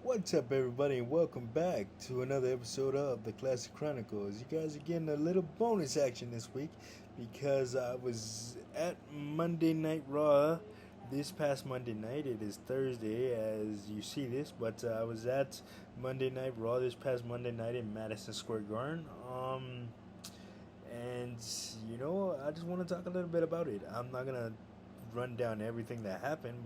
What's up, everybody, and welcome back to another episode of the Classic Chronicles. You guys are getting a little bonus action this week because I was at Monday Night Raw this past Monday night. It is Thursday as you see this, but I was at Monday Night Raw this past Monday night in Madison Square Garden. And I just want to talk a little bit about it. I'm not gonna run down everything that happened,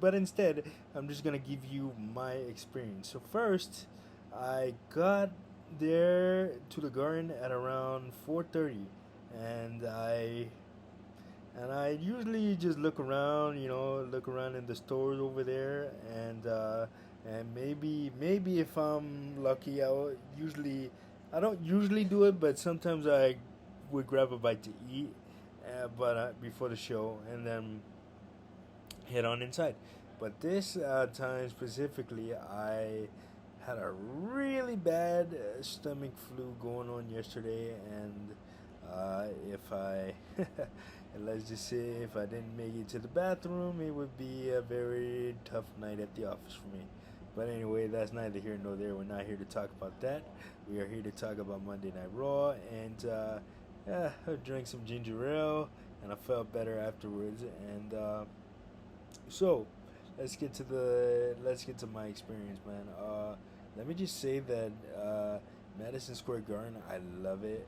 but instead, I'm just gonna give you my experience. So first, I got there to the garden at around 4:30, and I usually just look around, look around in the stores over there, and maybe if I'm lucky, I don't usually do it, but sometimes I would grab a bite to eat, but before the show, and then head on inside. But this time specifically, I had a really bad stomach flu going on yesterday, and if I, let's just say, if I didn't make it to the bathroom, it would be a very tough night at the office for me. But anyway, that's neither here nor there. We're not here to talk about that. We are here to talk about Monday Night Raw, and I drank some ginger ale, and I felt better afterwards. And so, let's get to my experience, man. Let me just say that Madison Square Garden, I love it.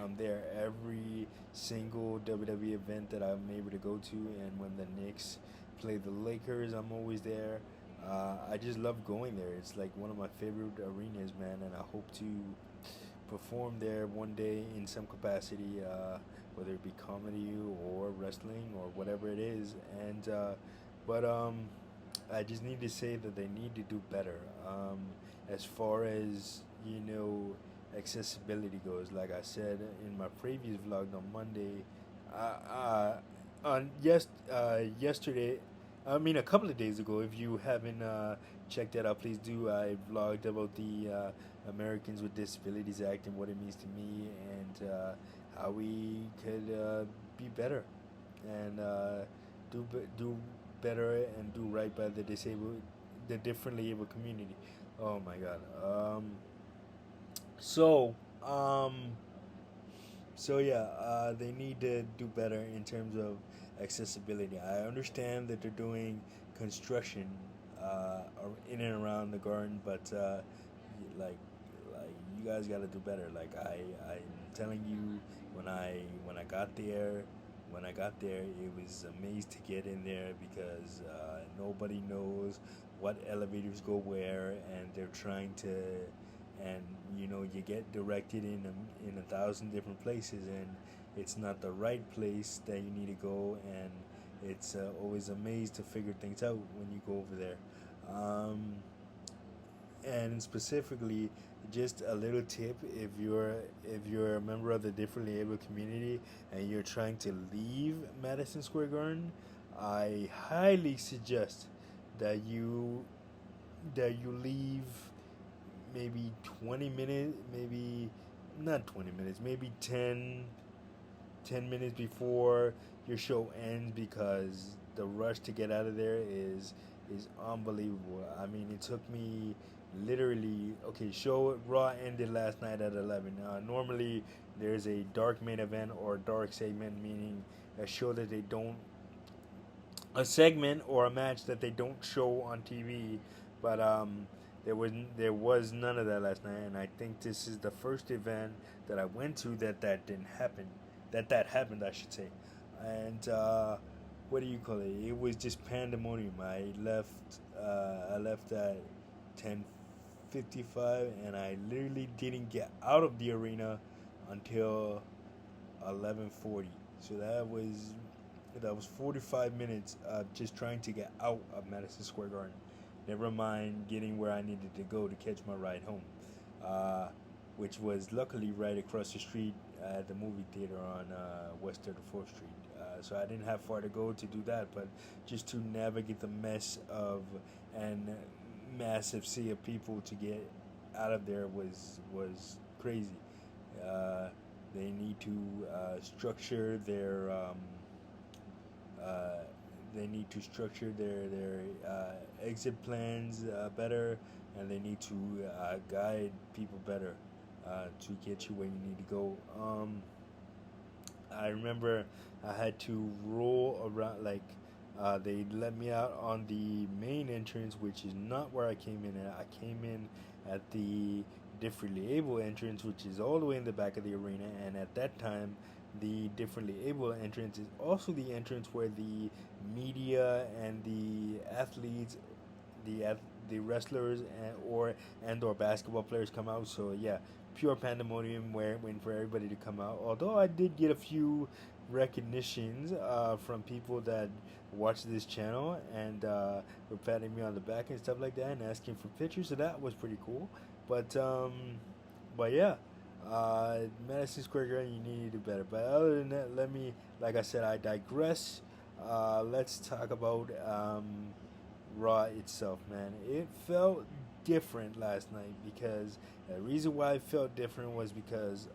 I'm there every single WWE event that I'm able to go to, and when the Knicks play the Lakers, I'm always there. I just love going there. It's like one of my favorite arenas, man, and I hope to perform there one day in some capacity, whether it be comedy or wrestling or whatever it is. But I just need to say that they need to do better as far as accessibility goes. Like I said in my previous vlog on Monday, yesterday. I mean, a couple of days ago. If you haven't checked that out, please do. I vlogged about the Americans with Disabilities Act and what it means to me, and how we could be better and do better and do right by the differently able community. Oh my God. So um, so yeah, they need to do better in terms of accessibility. I understand that they're doing construction in and around the garden, but like like you guys got to do better. I'm telling you, when I got there, it was amazed to get in there because nobody knows what elevators go where, and they're trying to, and you get directed in a thousand different places, and it's not the right place that you need to go, and it's always amazed to figure things out when you go over there. Um, and specifically, just a little tip: if you're a member of the differently able community and you're trying to leave Madison Square Garden, I highly suggest that you leave maybe 20 minutes, maybe not 20 minutes, maybe 10 minutes before your show ends, because the rush to get out of there is unbelievable. I mean, it took me literally, okay, show Raw ended last night at 11. Normally there's a dark main event or dark segment, meaning a show that they don't a segment or a match that they don't show on TV, but there was none of that last night, and I think this is the first event that I went to that didn't happen, that happened, I should say, and what do you call it? It was just pandemonium. I left at 10:55, and I literally didn't get out of the arena until 11:40. So that was 45 minutes of just trying to get out of Madison Square Garden. Never mind getting where I needed to go to catch my ride home, uh, which was luckily right across the street at the movie theater on West 34th Street. So I didn't have far to go to do that, but just to navigate the mess of and massive sea of people to get out of there was crazy. Uh, they need to structure uh, they need to structure their exit plans better, and they need to guide people better to get you where you need to go. I remember I had to roll around like they let me out on the main entrance, which is not where I came in at. I came in at the differently able entrance, which is all the way in the back of the arena. And at that time, the differently able entrance is also the entrance where the media and the athletes, the wrestlers and or basketball players come out. So yeah, pure pandemonium where waiting for everybody to come out. Although I did get a few recognitions from people that watch this channel and were patting me on the back and stuff like that and asking for pictures. So that was pretty cool. But but yeah, Madison Square Garden, you need to do better. But other than that, let me, like I said, I digress. Let's talk about Raw itself, man. It felt different last night because the reason why it felt different was because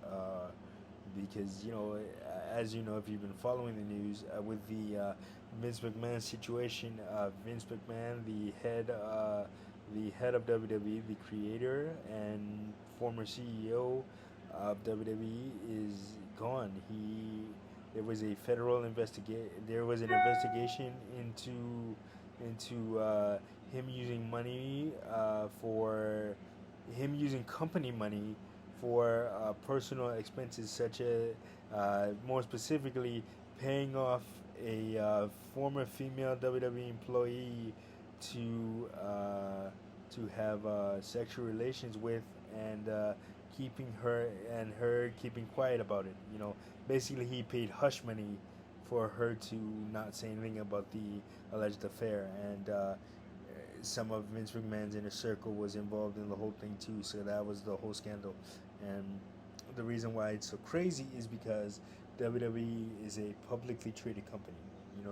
as you know, if you've been following the news with the Vince McMahon situation, Vince McMahon, the head of WWE, the creator and former CEO of WWE, is gone. There was a there was an investigation into him using money for him using company money for personal expenses, such as more specifically paying off a former female WWE employee to have sexual relations with, and her keeping quiet about it. Basically he paid hush money for her to not say anything about the alleged affair, and some of Vince McMahon's inner circle was involved in the whole thing too. So that was the whole scandal, and the reason why it's so crazy is because WWE is a publicly traded company.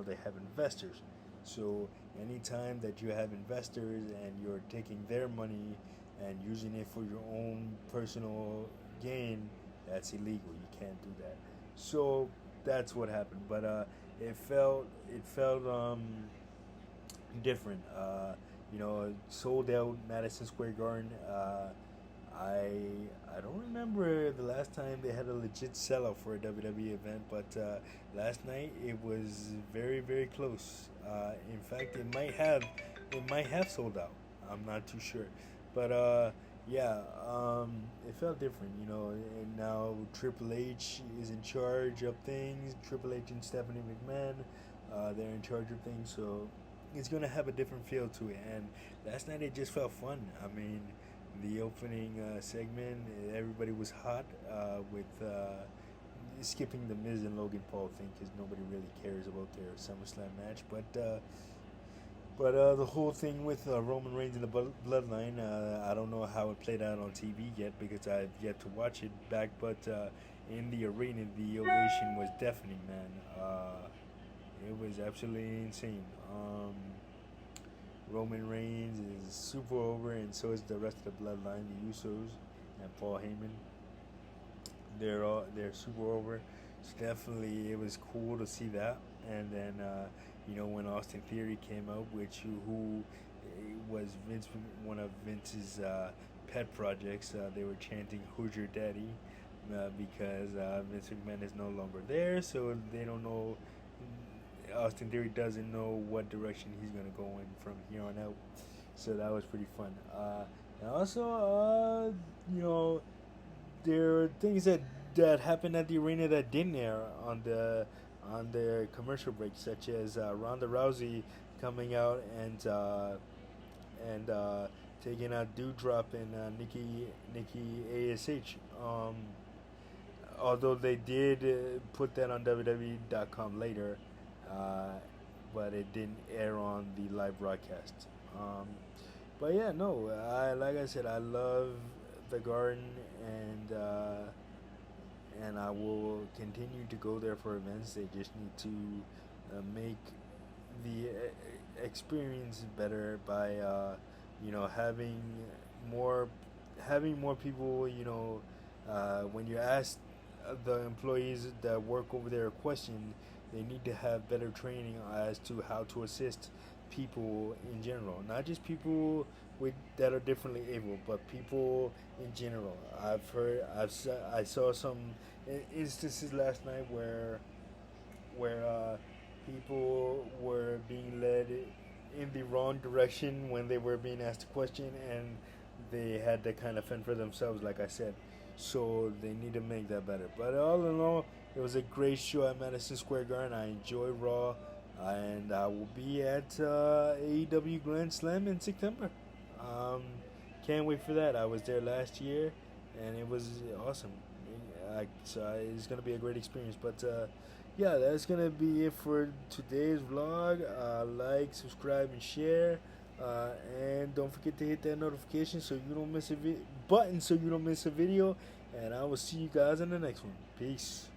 They have investors. So anytime that you have investors and you're taking their money and using it for your own personal gain, that's illegal. You can't do that. So that's what happened. But it felt different. Sold out Madison Square Garden. I I don't remember the last time they had a legit sellout for a WWE event, but last night it was very very close. In fact, it might have sold out. I'm not too sure, but yeah, it felt different, And now Triple H is in charge of things. Triple H and Stephanie McMahon, they're in charge of things, so it's gonna have a different feel to it. And last night it just felt fun. I mean, the opening segment, everybody was hot with skipping the Miz and Logan Paul thing because nobody really cares about their SummerSlam match. But the whole thing with Roman Reigns and the Bloodline, I don't know how it played out on TV yet because I've yet to watch it back. But in the arena, the ovation was deafening, man. It was absolutely insane. Roman Reigns is super over, and so is the rest of the Bloodline, the Usos and Paul Heyman. They're super over. So definitely, it was cool to see that. And then when Austin Theory came out, who was one of Vince's pet projects, they were chanting "Who's your daddy?" Because Vince McMahon is no longer there, so they don't know. Austin Theory doesn't know what direction he's gonna go in from here on out, so that was pretty fun. And also, there are things that happened at the arena that didn't air on the commercial break, such as Ronda Rousey coming out and taking out Doudrop and Nikki Ash. Although they did put that on WWE.com later, but it didn't air on the live broadcast. But yeah, no, like I said, I love the Garden, and I will continue to go there for events. They just need to make the experience better by having more people. When you ask the employees that work over there a question, they need to have better training as to how to assist people in general, not just people with that are differently able, but people in general. I saw some instances last night where people were being led in the wrong direction when they were being asked a question, and they had to kind of fend for themselves, like I said. So they need to make that better. But all in all, it was a great show at Madison Square Garden. I enjoy Raw, and I will be at AEW Grand Slam in September. Um, can't wait for that. I was there last year, and it was awesome. It's gonna be a great experience. But yeah, that's gonna be it for today's vlog. Like, subscribe, and share. And don't forget to hit that notification so you don't miss a button so you don't miss a video. And I will see you guys in the next one. Peace.